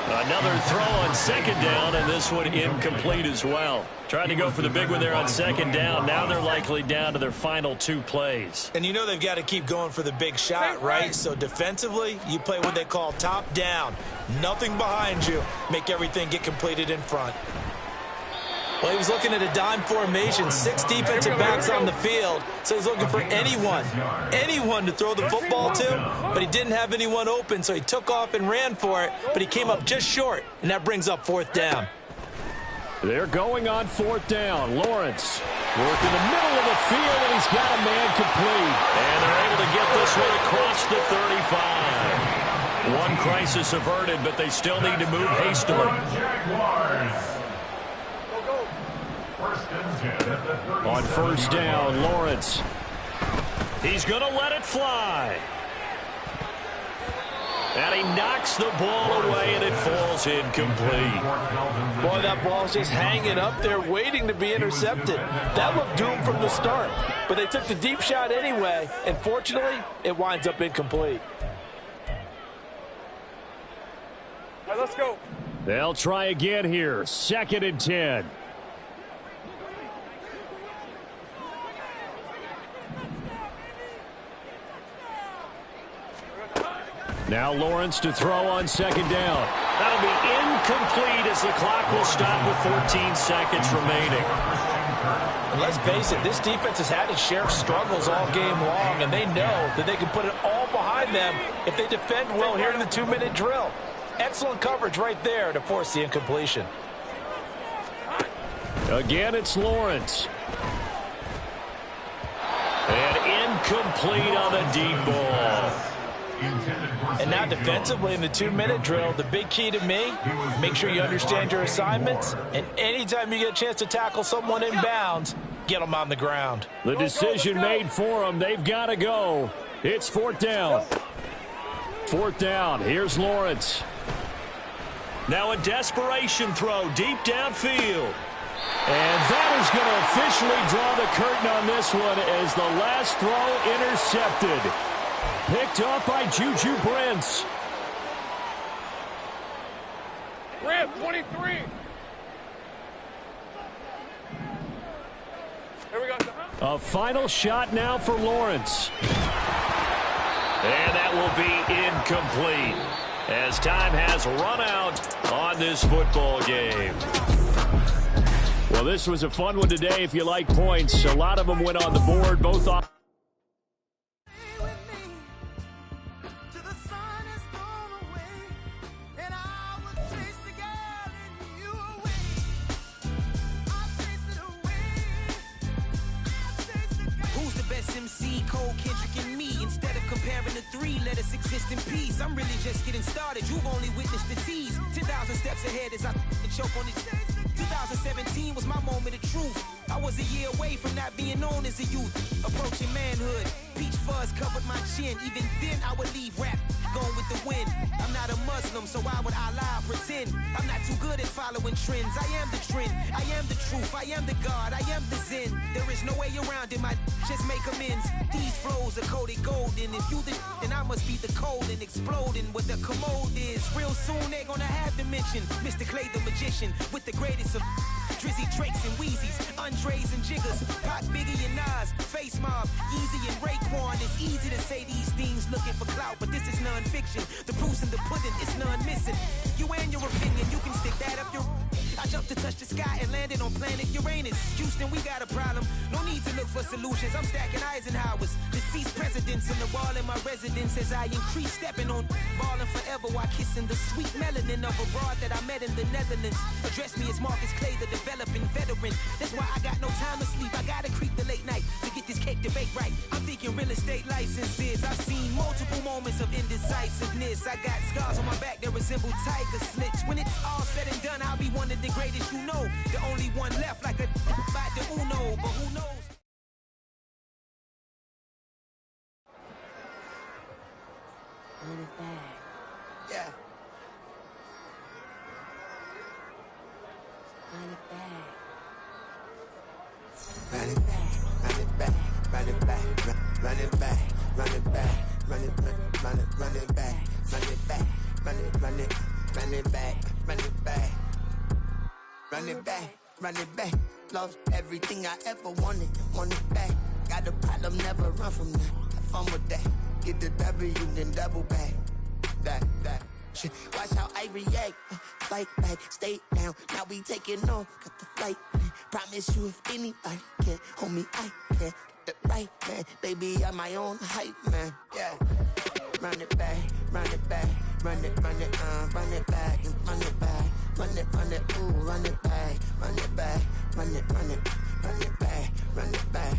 Another throw on 2nd down, and this one incomplete as well. Trying to go for the big one there on 2nd down. Now they're likely down to their final 2 plays. And you know they've got to keep going for the big shot, right? So defensively, you play what they call top down. Nothing behind you. Make everything get completed in front. Well, he was looking at a dime formation, 6 defensive backs on the field. So he's looking for anyone to throw the football to, but he didn't have anyone open, so he took off and ran for it, but he came up just short, and that brings up 4th down. They're going on 4th down. Lawrence Working the middle of the field, and he's got a man complete. And they're able to get this one across the 35. One crisis averted, but they still need to move hastily. On first down, Lawrence. He's going to let it fly. And he knocks the ball away, and it falls incomplete. Boy, that ball's just hanging up there waiting to be intercepted. That looked doomed from the start. But they took the deep shot anyway, and fortunately, it winds up incomplete. All right, let's go. They'll try again here. 2nd and 10. Now Lawrence to throw on 2nd down. That'll be incomplete as the clock will stop with 14 seconds remaining. And let's face it, this defense has had its share of struggles all game long, and they know that they can put it all behind them if they defend well here in the 2-minute drill. Excellent coverage right there to force the incompletion. Again, it's Lawrence. And incomplete on the deep ball. And now defensively in the 2-minute drill, the big key to me, make sure you understand your assignments, and anytime you get a chance to tackle someone in bounds, get them on the ground. The decision made for them. They've got to go. It's 4th down. 4th down. Here's Lawrence. Now a desperation throw deep downfield. And that is going to officially draw the curtain on this one as the last throw intercepted. Picked up by Juju Brents. Rip, 23. Here we go. A final shot now for Lawrence. And that will be incomplete as time has run out on this football game. Well, this was a fun one today if you like points. A lot of them went on the board, both off. Let us exist in peace. I'm really just getting started. You've only witnessed the tease. 10,000 steps ahead as I choke on it. 2017 was my moment of truth. I was a year away from not being known as a youth. Approaching manhood. Peach fuzz covered my chin. Even then I would leave rap going with the wind. I'm not a Muslim, so why would I lie or pretend? I'm not too good at following trends. I am the trend. I am the truth. I am the God. I am the Zen. There is no way around it. My just make amends. These flows are coated golden. If you then I must be the cold and exploding what the commode is. Real soon they're gonna have to mention Mr. Clay the magician with the greatest of Drizzy, Drakes, and Wheezies, Andres and Jiggers, Pac, Biggie, and Nas, Face Mob, Easy and Raekwon. It's easy to say these things looking for clout, but this is non-fiction. The proof's in the pudding, it's none missing. You and your opinion, you can stick that up your... I jumped to touch the sky and landed on planet Uranus. Houston, we got a problem. No need to look for solutions. I'm stacking Eisenhower's. Deceased presidents in the wall in my residence as I increase stepping on balling forever while kissing the sweet melanin of a broad that I met in the Netherlands. Address me as Marcus Clay, the developing veteran. That's why I got no time to sleep. I gotta creep the late night to get this cake debate right. I'm thinking real estate licenses. I've seen multiple moments of indecisiveness. I got scars on my back that resemble tiger slits. When it's all said and done, I'll be one of the greatest you know. The only one left like a by the Uno, but who knows? Yeah. Run it back, run it back, run it back, run it back, run it back, run it back, run it back, run it back, run it back, run it back. Run it back, run it back. Lost everything I ever wanted, want it back. Got a problem, never run from that. Have fun with that. Get the W, then double back. That shit. Watch how I react. Fight back, stay down. Now we taking off, got the flight. Promise you if anybody can hold me, I can. Get the right man, baby, I'm my own hype man. Yeah. Run it back, run it back. Run it back, and run it back. Run it, ooh, run it back, run it back, run it back, run it back.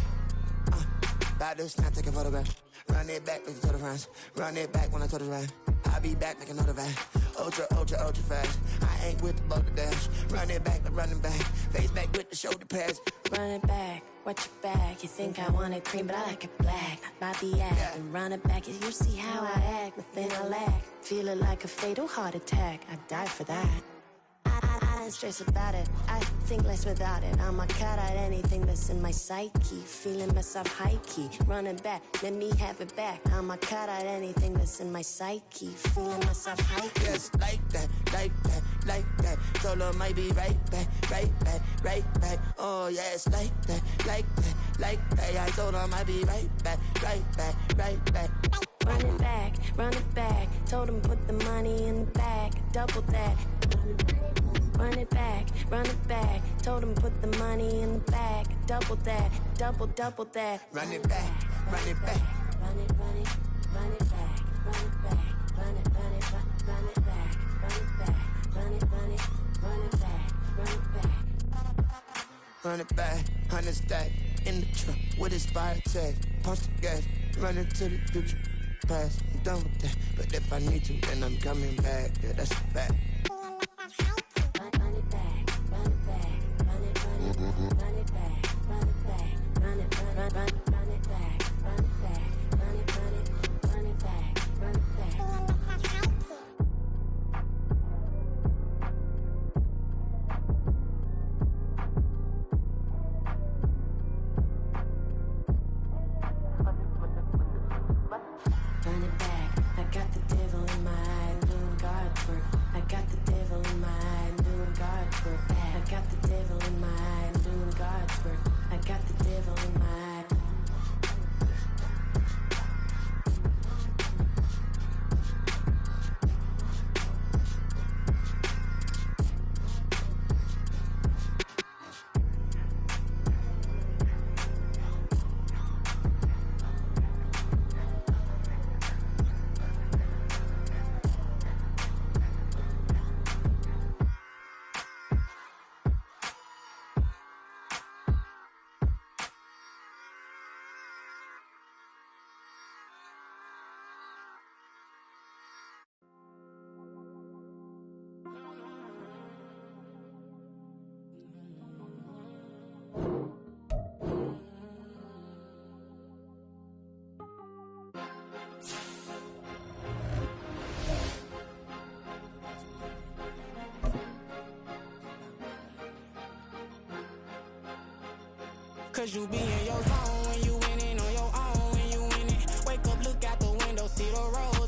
About to snap, take a photograph. Run it back, make it to the friends. Run it back when I told it right. I'll be back, make another back. Ultra, ultra, ultra fast. I ain't with the boulder dash. Run it back, but running back. Face back with the shoulder pads. Run it back, watch your back. You think I want it cream, but I like it black. About the act and run it back. You see how I act, nothing I lack. Feel it like a fatal heart attack. I die for that. I ain't stressed about it. I think less without it. I'ma cut out anything that's in my psyche. Feeling myself high key. Running back, let me have it back. I'ma cut out anything that's in my psyche. Feeling myself high key. Yes, like that, like that, like that. Solo might be right back, right back, right back. Oh yes, like that, like that, like that. I told her I might be right back, right back, right back. Run it back, run it back. Told him put the money in the bag, double that. Run it back, run it back. Told him put the money in the bag, double that, double that. Run it back, run it back. Run it, run it, run it back, run it back, run it, run it, run it back, run it back, run it, run it, run it back, run it back. Run it back, 100 stack in the truck with expired tag. Punch the gas, run into the future. Past, I'm done with that. But if I need to, then I'm coming back. Yeah, that's a fact. Run it back, run it back, run it, run it, run it back, run it back, run it, run it back, run it back, run it, run it, run it back, run it back. Run it back, I got the devil in my eye, doing guard work. I got the devil in my eye, doing guard work. I got the devil in my eye, doing guard work. I got the devil in my eye. Cause you be in your zone when you winning on your own. When you winning, wake up, look out the window, see the road.